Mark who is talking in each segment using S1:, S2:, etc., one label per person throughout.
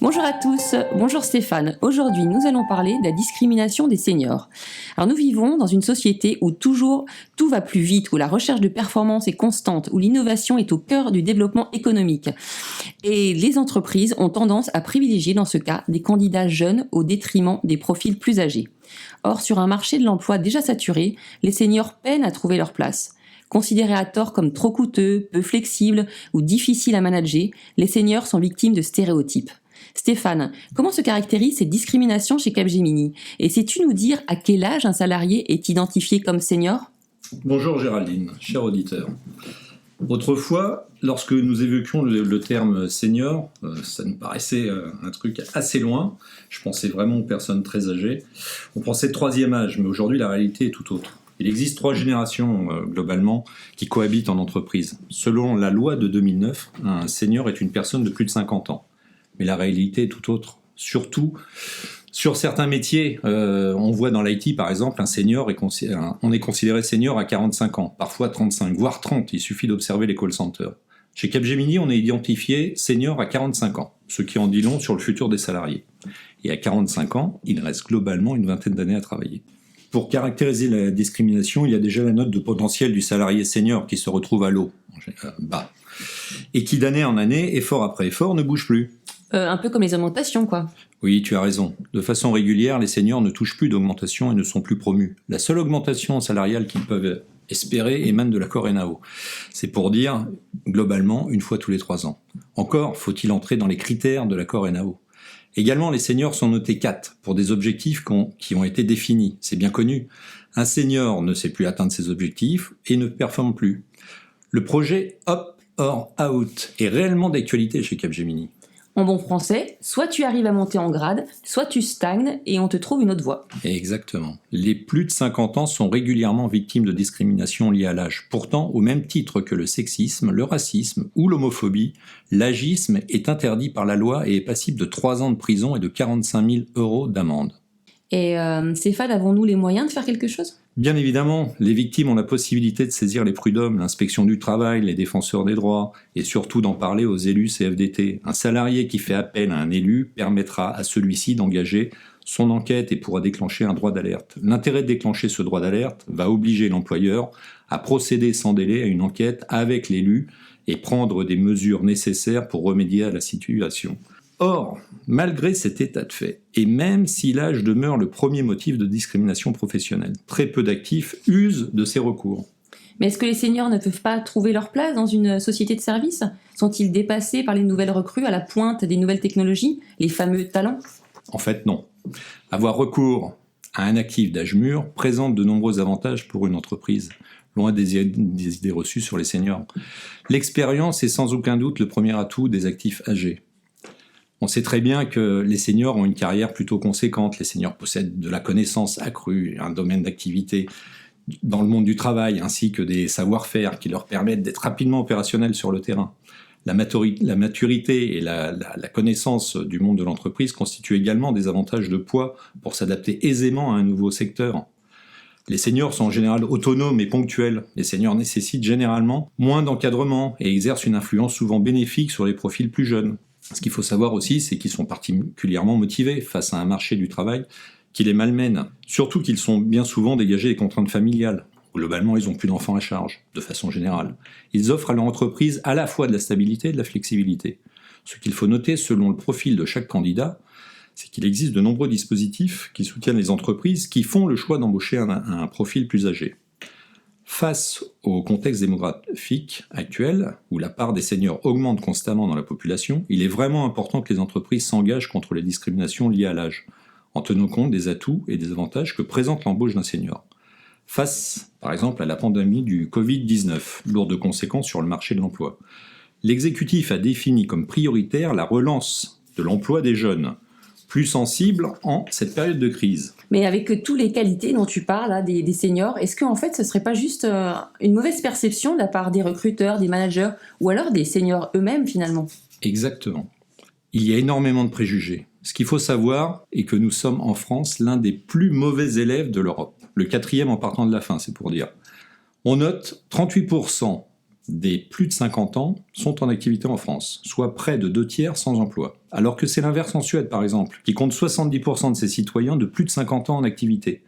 S1: Bonjour à tous, bonjour Stéphane. Aujourd'hui, nous allons parler de la discrimination des seniors. Alors nous vivons dans une société où tout va plus vite, où la recherche de performance est constante, où l'innovation est au cœur du développement économique. Et les entreprises ont tendance à privilégier dans ce cas des candidats jeunes au détriment des profils plus âgés. Or, sur un marché de l'emploi déjà saturé, les seniors peinent à trouver leur place. Considérés à tort comme trop coûteux, peu flexibles ou difficiles à manager, les seniors sont victimes de stéréotypes. Stéphane, comment se caractérisent ces discriminations chez Capgemini? Et sais-tu nous dire à quel âge un salarié est identifié comme senior?
S2: Bonjour Géraldine, cher auditeur. Autrefois, lorsque nous évoquions le terme senior, ça nous paraissait un truc assez loin. Je pensais vraiment aux personnes très âgées. On pensait troisième âge, mais aujourd'hui la réalité est tout autre. Il existe 3 générations globalement qui cohabitent en entreprise. Selon la loi de 2009, un senior est une personne de plus de 50 ans. Mais la réalité est tout autre. Surtout, sur certains métiers, on voit dans l'IT par exemple, on est considéré senior à 45 ans, parfois 35, voire 30, il suffit d'observer les call centers. Chez Capgemini, on est identifié senior à 45 ans, ce qui en dit long sur le futur des salariés. Et à 45 ans, il reste globalement une vingtaine d'années à travailler. Pour caractériser la discrimination, il y a déjà la note de potentiel du salarié senior qui se retrouve à l'eau, bas, et qui d'année en année, effort après effort, ne bouge plus.
S1: Un peu comme les augmentations, quoi.
S2: Oui, tu as raison. De façon régulière, les seniors ne touchent plus d'augmentation et ne sont plus promus. La seule augmentation salariale qu'ils peuvent espérer émane de l'accord NAO. C'est pour dire, globalement, une fois tous les 3 ans. Encore faut-il entrer dans les critères de l'accord NAO. Également, les seniors sont notés 4 pour des objectifs qui ont été définis. C'est bien connu. Un senior ne sait plus atteindre ses objectifs et ne performe plus. Le projet Up or Out est réellement d'actualité chez Capgemini.
S1: En bon français, soit tu arrives à monter en grade, soit tu stagnes et on te trouve une autre voie.
S2: Exactement. Les plus de 50 ans sont régulièrement victimes de discrimination liée à l'âge. Pourtant, au même titre que le sexisme, le racisme ou l'homophobie, l'agisme est interdit par la loi et est passible de 3 ans de prison et de 45 000 € d'amende.
S1: Et Stéphane, avons-nous les moyens de faire quelque chose?
S2: Bien évidemment, les victimes ont la possibilité de saisir les prud'hommes, l'inspection du travail, les défenseurs des droits, et surtout d'en parler aux élus CFDT. Un salarié qui fait appel à un élu permettra à celui-ci d'engager son enquête et pourra déclencher un droit d'alerte. L'intérêt de déclencher ce droit d'alerte va obliger l'employeur à procéder sans délai à une enquête avec l'élu et prendre des mesures nécessaires pour remédier à la situation. Or, malgré cet état de fait, et même si l'âge demeure le premier motif de discrimination professionnelle, très peu d'actifs usent de ces recours.
S1: Mais est-ce que les seniors ne peuvent pas trouver leur place dans une société de service? Sont-ils dépassés par les nouvelles recrues à la pointe des nouvelles technologies, les fameux talents?
S2: En fait, non. Avoir recours à un actif d'âge mûr présente de nombreux avantages pour une entreprise, loin des idées reçues sur les seniors. L'expérience est sans aucun doute le premier atout des actifs âgés. On sait très bien que les seniors ont une carrière plutôt conséquente. Les seniors possèdent de la connaissance accrue, un domaine d'activité dans le monde du travail, ainsi que des savoir-faire qui leur permettent d'être rapidement opérationnels sur le terrain. La maturité et la connaissance du monde de l'entreprise constituent également des avantages de poids pour s'adapter aisément à un nouveau secteur. Les seniors sont en général autonomes et ponctuels. Les seniors nécessitent généralement moins d'encadrement et exercent une influence souvent bénéfique sur les profils plus jeunes. Ce qu'il faut savoir aussi, c'est qu'ils sont particulièrement motivés face à un marché du travail qui les malmène. Surtout qu'ils sont bien souvent dégagés des contraintes familiales. Globalement, ils n'ont plus d'enfants à charge, de façon générale. Ils offrent à leur entreprise à la fois de la stabilité et de la flexibilité. Ce qu'il faut noter selon le profil de chaque candidat, c'est qu'il existe de nombreux dispositifs qui soutiennent les entreprises qui font le choix d'embaucher un profil plus âgé. Face au contexte démographique actuel, où la part des seniors augmente constamment dans la population, il est vraiment important que les entreprises s'engagent contre les discriminations liées à l'âge, en tenant compte des atouts et des avantages que présente l'embauche d'un senior. Face, par exemple, à la pandémie du Covid-19, lourde de conséquences sur le marché de l'emploi, l'exécutif a défini comme prioritaire la relance de l'emploi des jeunes, plus sensibles en cette période de crise.
S1: Mais avec toutes les qualités dont tu parles, là, des seniors, est-ce qu'en fait, ce ne serait pas juste une mauvaise perception de la part des recruteurs, des managers, ou alors des seniors eux-mêmes, finalement?
S2: Exactement. Il y a énormément de préjugés. Ce qu'il faut savoir est que nous sommes en France l'un des plus mauvais élèves de l'Europe. Le 4e en partant de la fin, c'est pour dire. On note 38% des plus de 50 ans sont en activité en France, soit près de 2/3 sans emploi. Alors que c'est l'inverse en Suède, par exemple, qui compte 70% de ses citoyens de plus de 50 ans en activité.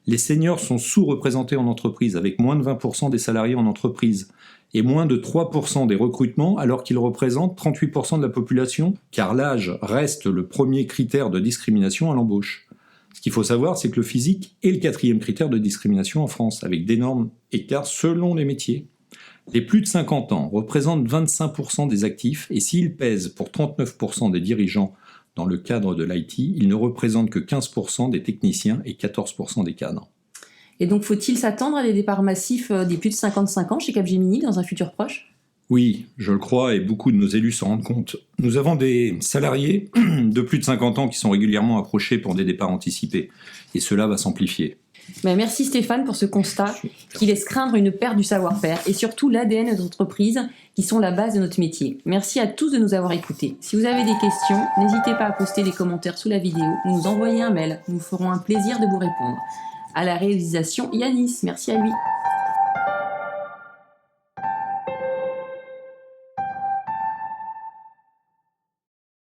S2: Les seniors sont sous-représentés en entreprise, avec moins de 20% des salariés en entreprise, et moins de 3% des recrutements, alors qu'ils représentent 38% de la population, car l'âge reste le premier critère de discrimination à l'embauche. Ce qu'il faut savoir, c'est que le physique est le 4e critère de discrimination en France, avec d'énormes écarts selon les métiers. Les plus de 50 ans représentent 25% des actifs, et s'ils pèsent pour 39% des dirigeants dans le cadre de l'IT, ils ne représentent que 15% des techniciens et 14% des cadres.
S1: Et donc, faut-il s'attendre à des départs massifs des plus de 55 ans chez Capgemini dans un futur proche ?
S2: Oui, je le crois, et beaucoup de nos élus s'en rendent compte. Nous avons des salariés de plus de 50 ans qui sont régulièrement approchés pour des départs anticipés, et cela va s'amplifier.
S1: Merci Stéphane pour ce constat qui laisse craindre une perte du savoir-faire et surtout l'ADN de notre entreprise qui sont la base de notre métier. Merci à tous de nous avoir écoutés. Si vous avez des questions, n'hésitez pas à poster des commentaires sous la vidéo ou nous envoyer un mail. Nous ferons un plaisir de vous répondre. À la réalisation, Yanis, merci à lui.